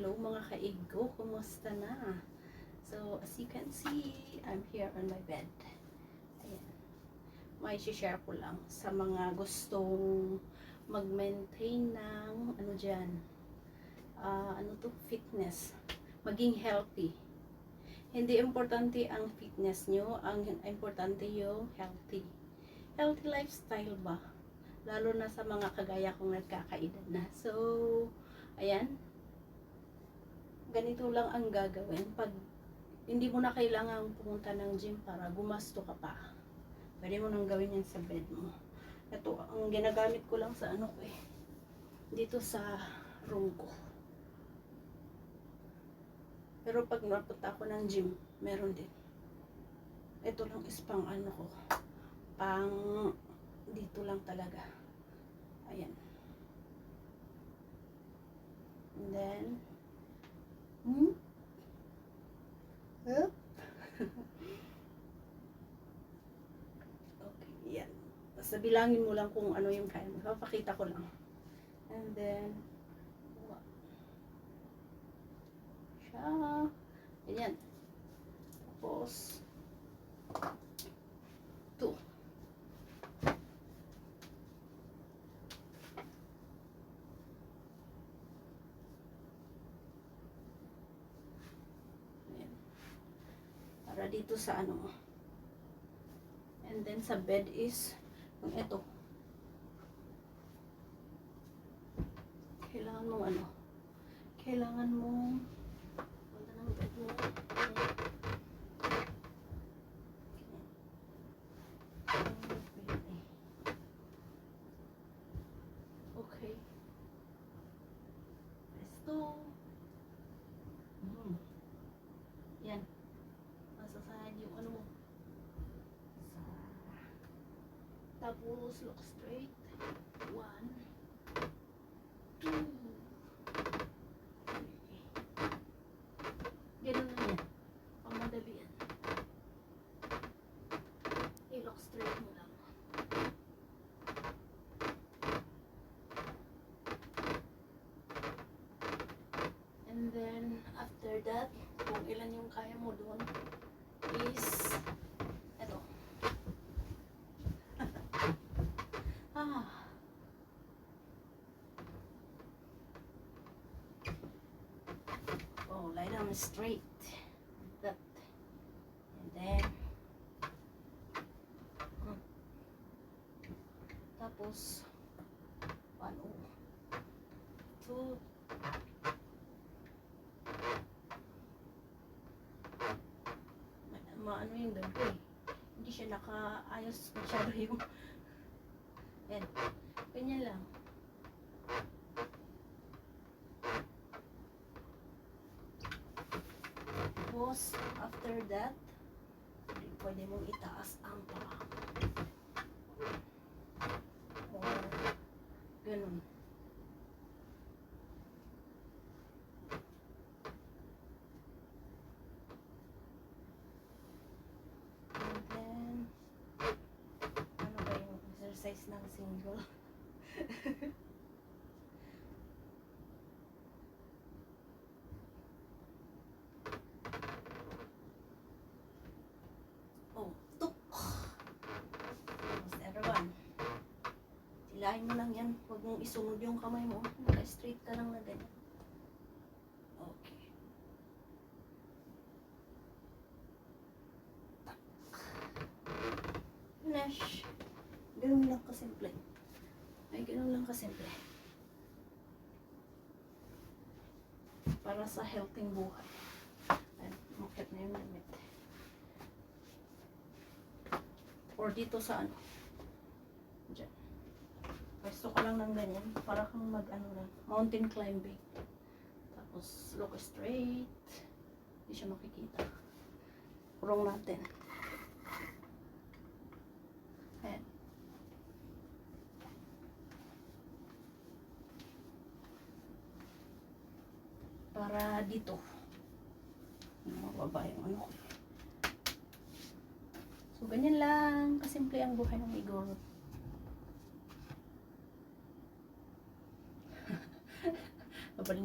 Hello mga kaigo, kumusta na? So, as you can see, I'm here on my bed. Ayan. May share ko lang sa mga gustong mag-maintain ng ano dyan, fitness. Maging healthy. Hindi importante ang fitness nyo, ang importante yung healthy. Healthy lifestyle ba? Lalo na sa mga kagaya kong nagkakaedad na. So, ayan. Ganito lang ang gagawin pag hindi mo na kailangan pumunta ng gym para gumasto ka pa. Pwede mo nang gawin yan sa bed mo. Ito, ang ginagamit ko lang sa dito sa room ko. Pero pag napunta ako ng gym, meron din. Ito lang is pang ko. Pang dito lang talaga. Ayan. And then, okay, yan. Basta bilangin mo lang kung ano yung kaya mo. Papakita ko lang. And then, siya. Ayan. Tapos, 2. Para dito sa and then sa bed is yung ito. Kailangan mong kailangan mong punta ng bed mo. Okay. Resto. Yan. Masasayad yung mo. Tapos, look straight. 1, 2. Ganun lang yan. Pamadali yan. I-look straight mo lang. And then, after that, kung ilan yung kaya mo doon, is ito. Oh, lie down straight. That. And then, tapos, 1, 2, maano yung ganito hindi siya nakaayos masyado yung yan, ganyan lang. Tapos after that pwede mong itaas ang paa or ganun. Exercise ng single. Oh, tuk. Almost everyone. Silahin mo lang yan. Huwag mong isunod yung kamay mo. Naka-straight ka lang na ganyan. Okay. Finish. Ganun lang kasimple. Ay, ganun lang kasimple. Para sa healthy buhay. Ay, makit na yung limit. Or dito sa dyan. Pwesto ka lang ng ganyan. Para kang mountain climbing. Tapos, look straight. Hindi siya makikita. Kurong natin. Ayan. Para dito. Mababa yung ko. So, ganyan lang. Kasimple ang buhay ng igorot.